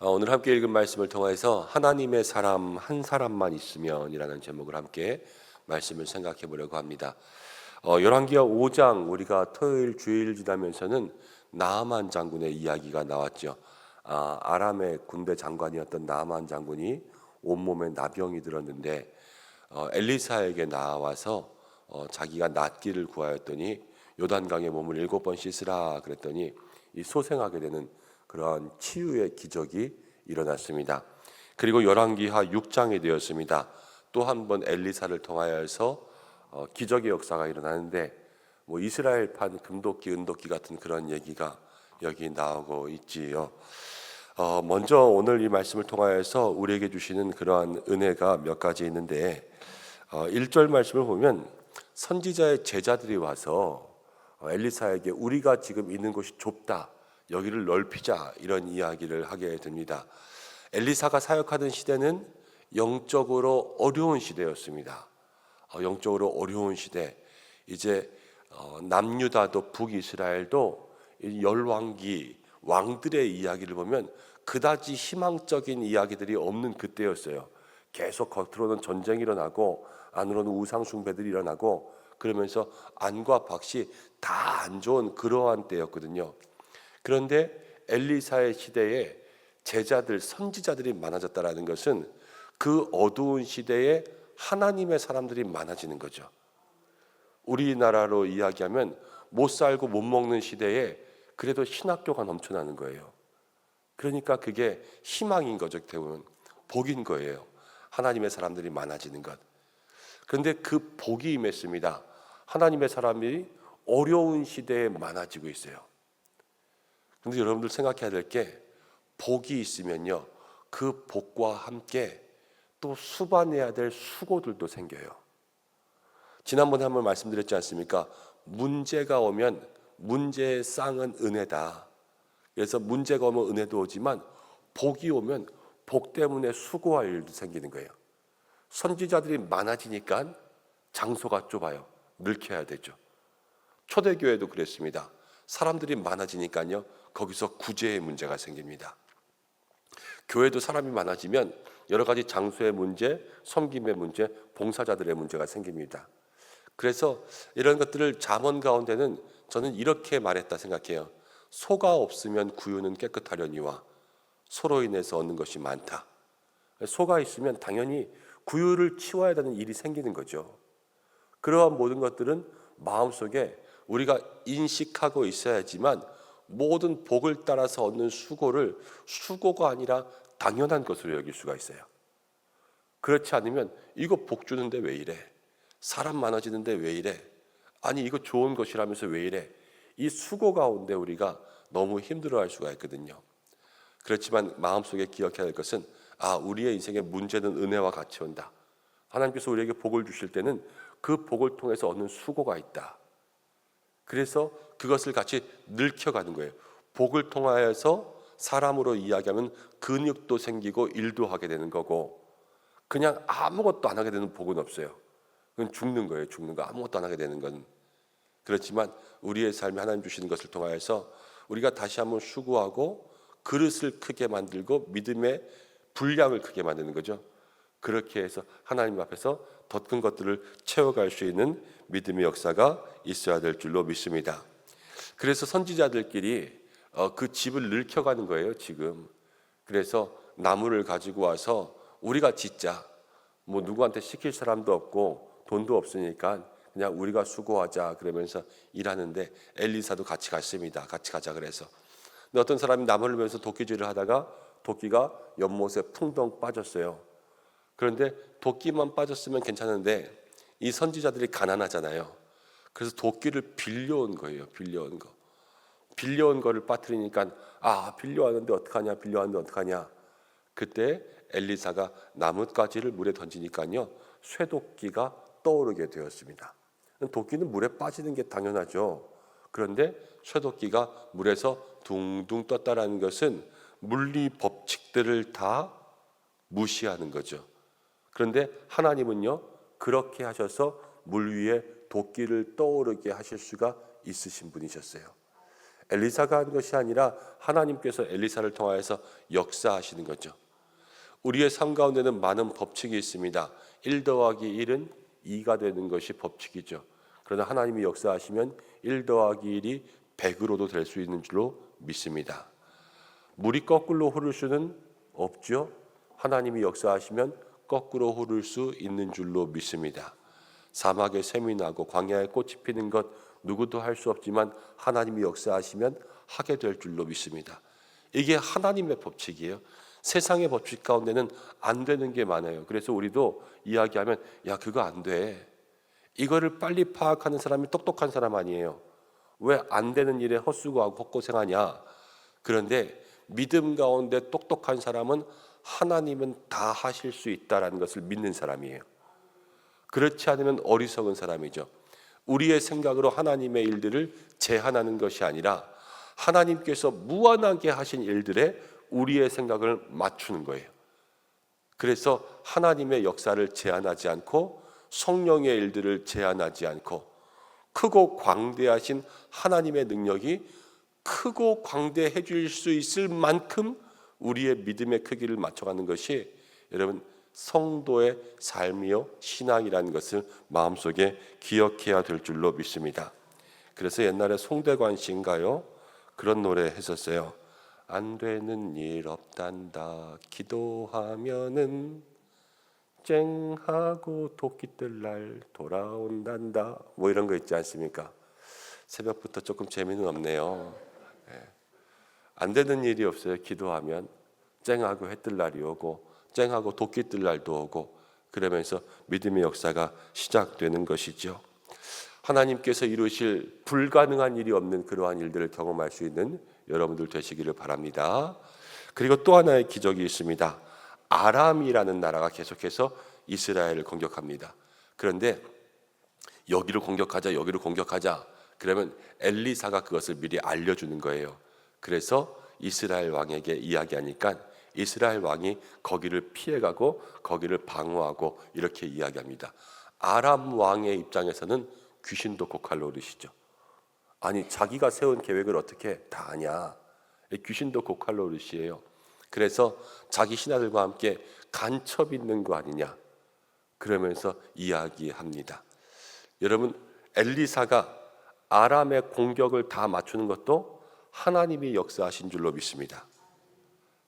오늘 함께 읽은 말씀을 통해서 하나님의 사람 한 사람만 있으면이라는 제목을 함께 말씀을 생각해 보려고 합니다. 열왕기하 5장 우리가 토요일 주일 지나면서는 나아만 장군의 이야기가 나왔죠. 아람의 군대 장관이었던 나아만 장군이 온몸에 나병이 들었는데 엘리사에게 나와서 자기가 낫기를 구하였더니 요단강에 몸을 7번 씻으라 그랬더니 이 소생하게 되는 그러한 치유의 기적이 일어났습니다. 그리고 열왕기하 6장이 되었습니다. 또 한 번 엘리사를 통하여서 기적의 역사가 일어나는데 이스라엘판 금도끼 은도끼 같은 그런 얘기가 여기 나오고 있지요. 먼저 오늘 이 말씀을 통하여서 우리에게 주시는 그러한 은혜가 몇 가지 있는데 1절 말씀을 보면 선지자의 제자들이 와서 엘리사에게 우리가 지금 있는 곳이 좁다, 여기를 넓히자, 이런 이야기를 하게 됩니다. 엘리사가 사역하던 시대는 영적으로 어려운 시대였습니다. 영적으로 어려운 시대. 이제 남유다도 북이스라엘도 열왕기 왕들의 이야기를 보면 그다지 희망적인 이야기들이 없는 그때였어요. 계속 겉으로는 전쟁이 일어나고 안으로는 우상 숭배들이 일어나고 그러면서 안과 박이 다 안 좋은 그러한 때였거든요. 그런데 엘리사의 시대에 제자들, 선지자들이 많아졌다라는 것은 그 어두운 시대에 하나님의 사람들이 많아지는 거죠. 우리나라로 이야기하면 못 살고 못 먹는 시대에 그래도 신학교가 넘쳐나는 거예요. 그러니까 그게 희망인 거죠. 대부분 복인 거예요. 하나님의 사람들이 많아지는 것. 그런데 그 복이 임했습니다. 하나님의 사람이 어려운 시대에 많아지고 있어요. 그런데 여러분들 생각해야 될 게 복이 있으면요, 그 복과 함께 또 수반해야 될 수고들도 생겨요. 지난번에 한번 말씀드렸지 않습니까? 문제가 오면 문제의 쌍은 은혜다. 그래서 문제가 오면 은혜도 오지만 복이 오면 복 때문에 수고할 일도 생기는 거예요. 선지자들이 많아지니까 장소가 좁아요. 늘켜야 되죠. 초대교회도 그랬습니다. 사람들이 많아지니까요, 거기서 구제의 문제가 생깁니다. 교회도 사람이 많아지면 여러 가지 장소의 문제, 섬김의 문제, 봉사자들의 문제가 생깁니다. 그래서 이런 것들을 잠언 가운데는 저는 이렇게 말했다 생각해요. 소가 없으면 구유는 깨끗하려니와 소로 인해서 얻는 것이 많다. 소가 있으면 당연히 구유를 치워야 되는 일이 생기는 거죠. 그러한 모든 것들은 마음속에 우리가 인식하고 있어야지만 모든 복을 따라서 얻는 수고를 수고가 아니라 당연한 것으로 여길 수가 있어요. 그렇지 않으면 이거 복 주는데 왜 이래? 사람 많아지는데 왜 이래? 아니 이거 좋은 것이라면서 왜 이래? 이 수고 가운데 우리가 너무 힘들어할 수가 있거든요. 그렇지만 마음속에 기억해야 할 것은 우리의 인생의 문제는 은혜와 같이 온다. 하나님께서 우리에게 복을 주실 때는 그 복을 통해서 얻는 수고가 있다. 그래서 그것을 같이 늙혀가는 거예요. 복을 통하여서 사람으로 이야기하면 근육도 생기고 일도 하게 되는 거고, 그냥 아무것도 안 하게 되는 복은 없어요. 그건 죽는 거예요. 죽는 거. 아무것도 안 하게 되는 건. 그렇지만 우리의 삶에 하나님 주시는 것을 통하여서 우리가 다시 한번 수고하고 그릇을 크게 만들고 믿음의 분량을 크게 만드는 거죠. 그렇게 해서 하나님 앞에서 더 큰 것들을 채워갈 수 있는 믿음의 역사가 있어야 될 줄로 믿습니다. 그래서 선지자들끼리 그 집을 늙혀가는 거예요, 지금. 그래서 나무를 가지고 와서 우리가 짓자. 누구한테 시킬 사람도 없고 돈도 없으니까 그냥 우리가 수고하자 그러면서 일하는데 엘리사도 같이 갔습니다. 같이 가자 그래서. 근데 어떤 사람이 나무를 베면서 도끼질을 하다가 도끼가 연못에 풍덩 빠졌어요. 그런데 도끼만 빠졌으면 괜찮은데 이 선지자들이 가난하잖아요. 그래서 도끼를 빌려온 거예요. 빌려온 거. 빌려온 거를 빠뜨리니까 빌려왔는데 어떡하냐, 빌려왔는데 어떡하냐. 그때 엘리사가 나뭇가지를 물에 던지니까요, 쇠도끼가 떠오르게 되었습니다. 도끼는 물에 빠지는 게 당연하죠. 그런데 쇠도끼가 물에서 둥둥 떴다라는 것은 물리 법칙들을 다 무시하는 거죠. 그런데 하나님은요, 그렇게 하셔서 물 위에 도끼를 떠오르게 하실 수가 있으신 분이셨어요. 엘리사가 한 것이 아니라 하나님께서 엘리사를 통하여서 역사하시는 거죠. 우리의 삶 가운데는 많은 법칙이 있습니다. 1 더하기 1은 2가 되는 것이 법칙이죠. 그러나 하나님이 역사하시면 1 더하기 1이 100으로도 될 수 있는 줄로 믿습니다. 물이 거꾸로 흐를 수는 없죠. 하나님이 역사하시면 거꾸로 흐를 수 있는 줄로 믿습니다. 사막에 샘이 나고 광야에 꽃이 피는 것 누구도 할 수 없지만 하나님이 역사하시면 하게 될 줄로 믿습니다. 이게 하나님의 법칙이에요. 세상의 법칙 가운데는 안 되는 게 많아요. 그래서 우리도 이야기하면 야 그거 안 돼. 이거를 빨리 파악하는 사람이 똑똑한 사람 아니에요. 왜 안 되는 일에 헛수고하고 헛고생하냐. 그런데 믿음 가운데 똑똑한 사람은 하나님은 다 하실 수 있다라는 것을 믿는 사람이에요. 그렇지 않으면 어리석은 사람이죠. 우리의 생각으로 하나님의 일들을 제한하는 것이 아니라 하나님께서 무한하게 하신 일들에 우리의 생각을 맞추는 거예요. 그래서 하나님의 역사를 제한하지 않고 성령의 일들을 제한하지 않고 크고 광대하신 하나님의 능력이 크고 광대해 줄 수 있을 만큼 우리의 믿음의 크기를 맞춰가는 것이 여러분 성도의 삶이요 신앙이라는 것을 마음속에 기억해야 될 줄로 믿습니다. 그래서 옛날에 송대관 씨인가요? 그런 노래 했었어요. 안 되는 일 없단다 기도하면은 쨍하고 도끼들 날 돌아온단다 뭐 이런 거 있지 않습니까? 새벽부터 조금 재미는 없네요. 안 되는 일이 없어요. 기도하면 쨍하고 해뜰 날이 오고 쨍하고 도끼 뜰 날도 오고 그러면서 믿음의 역사가 시작되는 것이죠. 하나님께서 이루실 불가능한 일이 없는 그러한 일들을 경험할 수 있는 여러분들 되시기를 바랍니다. 그리고 또 하나의 기적이 있습니다. 아람이라는 나라가 계속해서 이스라엘을 공격합니다. 그런데 여기를 공격하자 여기를 공격하자 그러면 엘리사가 그것을 미리 알려주는 거예요. 그래서 이스라엘 왕에게 이야기하니까 이스라엘 왕이 거기를 피해가고 거기를 방어하고 이렇게 이야기합니다. 아람 왕의 입장에서는 귀신도 고칼 노릇이죠. 아니 자기가 세운 계획을 어떻게 다 아냐. 귀신도 고칼 노릇이에요. 그래서 자기 신하들과 함께 간첩 있는 거 아니냐 그러면서 이야기합니다. 여러분 엘리사가 아람의 공격을 다 맞추는 것도 하나님이 역사하신 줄로 믿습니다.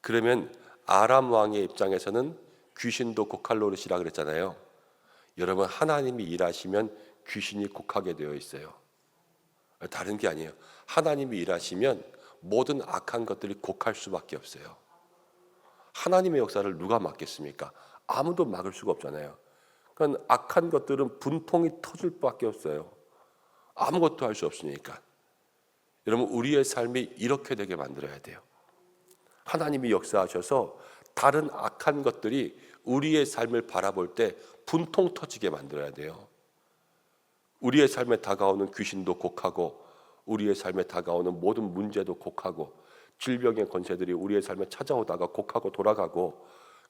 그러면 아람 왕의 입장에서는 귀신도 고칼 노릇이라 그랬잖아요. 여러분 하나님이 일하시면 귀신이 곡하게 되어 있어요. 다른 게 아니에요. 하나님이 일하시면 모든 악한 것들이 곡할 수밖에 없어요. 하나님의 역사를 누가 막겠습니까? 아무도 막을 수가 없잖아요. 그러니까 악한 것들은 분통이 터질 수밖에 없어요. 아무것도 할 수 없으니까. 여러분 우리의 삶이 이렇게 되게 만들어야 돼요. 하나님이 역사하셔서 다른 악한 것들이 우리의 삶을 바라볼 때 분통 터지게 만들어야 돼요. 우리의 삶에 다가오는 귀신도 곡하고 우리의 삶에 다가오는 모든 문제도 곡하고 질병의 권세들이 우리의 삶에 찾아오다가 곡하고 돌아가고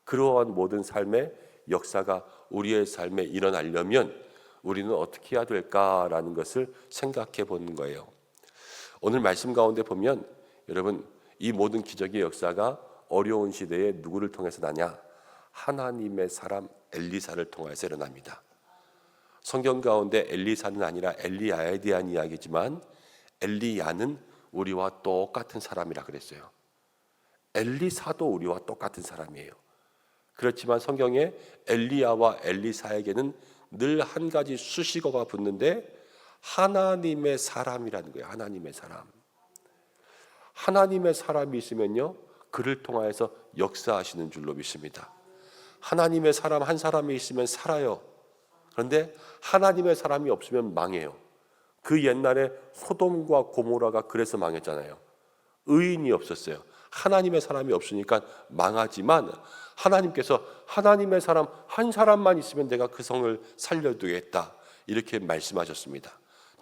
그러한 모든 삶의 역사가 우리의 삶에 일어나려면 우리는 어떻게 해야 될까라는 것을 생각해 보는 거예요. 오늘 말씀 가운데 보면 여러분 이 모든 기적의 역사가 어려운 시대에 누구를 통해서 나냐? 하나님의 사람 엘리사를 통해서 일어납니다. 성경 가운데 엘리사는 아니라 엘리야에 대한 이야기지만 엘리야는 우리와 똑같은 사람이라 그랬어요. 엘리사도 우리와 똑같은 사람이에요. 그렇지만 성경에 엘리야와 엘리사에게는 늘 한 가지 수식어가 붙는데 하나님의 사람이라는 거예요. 하나님의 사람. 하나님의 사람이 있으면요 그를 통하여서 역사하시는 줄로 믿습니다. 하나님의 사람 한 사람이 있으면 살아요. 그런데 하나님의 사람이 없으면 망해요. 그 옛날에 소돔과 고모라가 그래서 망했잖아요. 의인이 없었어요. 하나님의 사람이 없으니까 망하지만 하나님께서 하나님의 사람 한 사람만 있으면 내가 그 성을 살려두겠다 이렇게 말씀하셨습니다.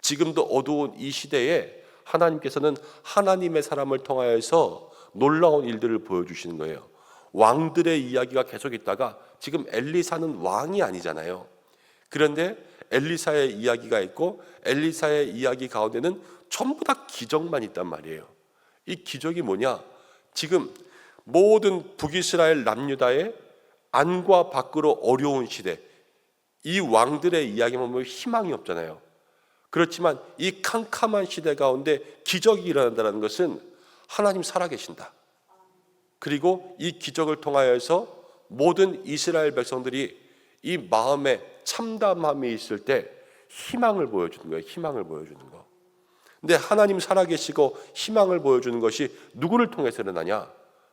지금도 어두운 이 시대에 하나님께서는 하나님의 사람을 통하여서 놀라운 일들을 보여주시는 거예요. 왕들의 이야기가 계속 있다가 지금 엘리사는 왕이 아니잖아요. 그런데 엘리사의 이야기가 있고 엘리사의 이야기 가운데는 전부 다 기적만 있단 말이에요. 이 기적이 뭐냐? 지금 모든 북이스라엘 남유다의 안과 밖으로 어려운 시대, 이 왕들의 이야기만 보면 희망이 없잖아요. 그렇지만 이 캄캄한 시대 가운데 기적이 일어난다는 것은 하나님 살아계신다. 그리고 이 기적을 통하여서 모든 이스라엘 백성들이 이 마음에 참담함이 있을 때 희망을 보여주는 거예요. 희망을 보여주는 거. 근데 하나님 살아계시고 희망을 보여주는 것이 누구를 통해서 일어나냐?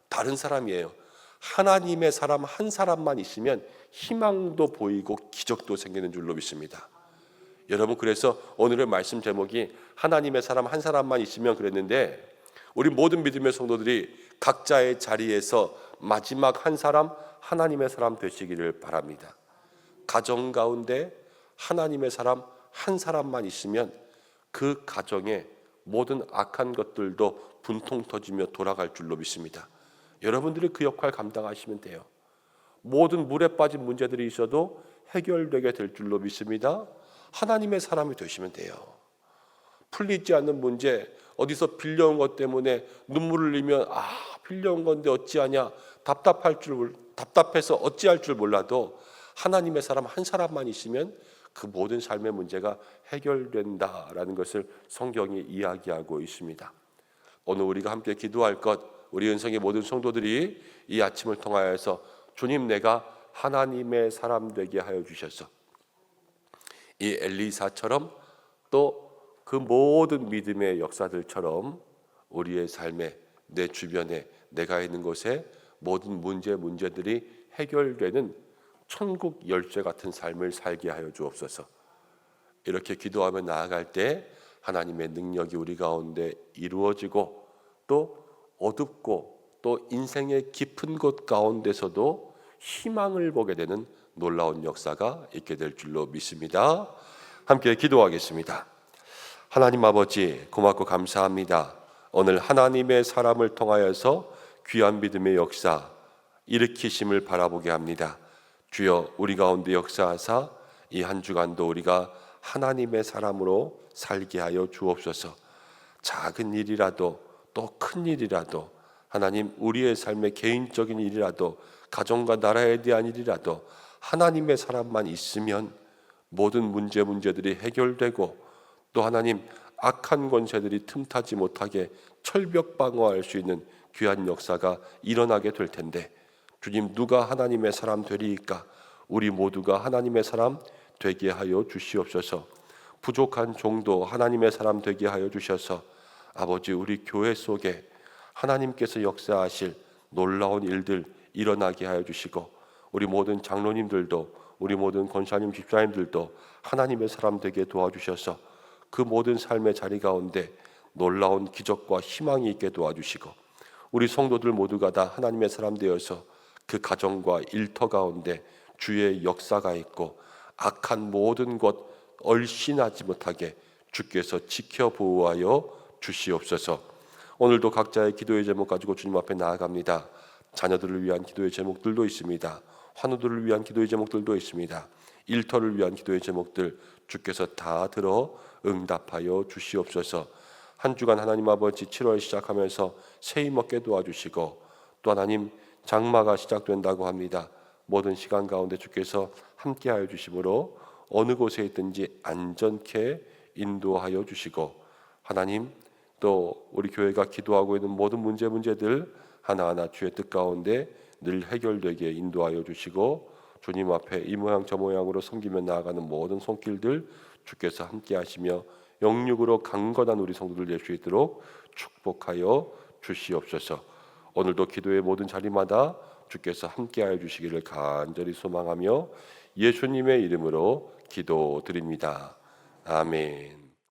다른 사람이에요. 하나님의 사람 한 사람만 있으면 희망도 보이고 기적도 생기는 줄로 믿습니다. 여러분, 그래서 오늘의 말씀 제목이 하나님의 사람 한 사람만 있으면 그랬는데, 우리 모든 믿음의 성도들이 각자의 자리에서 마지막 한 사람, 하나님의 사람 되시기를 바랍니다. 가정 가운데 하나님의 사람 한 사람만 있으면 그 가정에 모든 악한 것들도 분통 터지며 돌아갈 줄로 믿습니다. 여러분들이 그 역할 감당하시면 돼요. 모든 물에 빠진 문제들이 있어도 해결되게 될 줄로 믿습니다. 하나님의 사람이 되시면 돼요. 풀리지 않는 문제, 어디서 빌려온 것 때문에 눈물을 흘리면 빌려온 건데 어찌하냐, 답답해서 어찌할 줄 몰라도 하나님의 사람 한 사람만 있으면 그 모든 삶의 문제가 해결된다라는 것을 성경이 이야기하고 있습니다. 오늘 우리가 함께 기도할 것, 우리 은성의 모든 성도들이 이 아침을 통하여서 주님, 내가 하나님의 사람 되게 하여 주셔서 이 엘리사처럼 또 그 모든 믿음의 역사들처럼 우리의 삶에, 내 주변에, 내가 있는 곳에 모든 문제들이 해결되는 천국 열쇠 같은 삶을 살게 하여 주옵소서. 이렇게 기도하며 나아갈 때 하나님의 능력이 우리 가운데 이루어지고, 또 어둡고 또 인생의 깊은 곳 가운데서도 희망을 보게 되는 놀라운 역사가 있게 될 줄로 믿습니다. 함께 기도하겠습니다. 하나님 아버지, 고맙고 감사합니다. 오늘 하나님의 사람을 통하여서 귀한 믿음의 역사 일으키심을 바라보게 합니다. 주여, 우리 가운데 역사하사 이 한 주간도 우리가 하나님의 사람으로 살게 하여 주옵소서. 작은 일이라도 또 큰 일이라도, 하나님, 우리의 삶의 개인적인 일이라도, 가정과 나라에 대한 일이라도 하나님의 사람만 있으면 모든 문제들이 해결되고, 또 하나님, 악한 권세들이 틈타지 못하게 철벽 방어할 수 있는 귀한 역사가 일어나게 될 텐데, 주님, 누가 하나님의 사람 되리이까? 우리 모두가 하나님의 사람 되게 하여 주시옵소서. 부족한 종도 하나님의 사람 되게 하여 주셔서 아버지, 우리 교회 속에 하나님께서 역사하실 놀라운 일들 일어나게 하여 주시고, 우리 모든 장로님들도, 우리 모든 권사님, 집사님들도 하나님의 사람 되게 도와주셔서 그 모든 삶의 자리 가운데 놀라운 기적과 희망이 있게 도와주시고, 우리 성도들 모두가 다 하나님의 사람 되어서 그 가정과 일터 가운데 주의 역사가 있고, 악한 모든 것 얼씬하지 못하게 주께서 지켜 보호하여 주시옵소서. 오늘도 각자의 기도의 제목 가지고 주님 앞에 나아갑니다. 자녀들을 위한 기도의 제목들도 있습니다. 환우들을 위한 기도의 제목들도 있습니다. 일터를 위한 기도의 제목들 주께서 다 들어 응답하여 주시옵소서. 한 주간 하나님 아버지, 7월 시작하면서 새해 먹게 도와주시고, 또 하나님, 장마가 시작된다고 합니다. 모든 시간 가운데 주께서 함께하여 주심으로 어느 곳에 있든지 안전케 인도하여 주시고, 하나님, 또 우리 교회가 기도하고 있는 모든 문제들 하나하나 주의 뜻 가운데 늘 해결되게 인도하여 주시고, 주님 앞에 이 모양 저 모양으로 섬기며 나아가는 모든 손길들 주께서 함께 하시며 영육으로 강건한 우리 성도들 될 수 있도록 축복하여 주시옵소서. 오늘도 기도의 모든 자리마다 주께서 함께하여 주시기를 간절히 소망하며 예수님의 이름으로 기도드립니다. 아멘.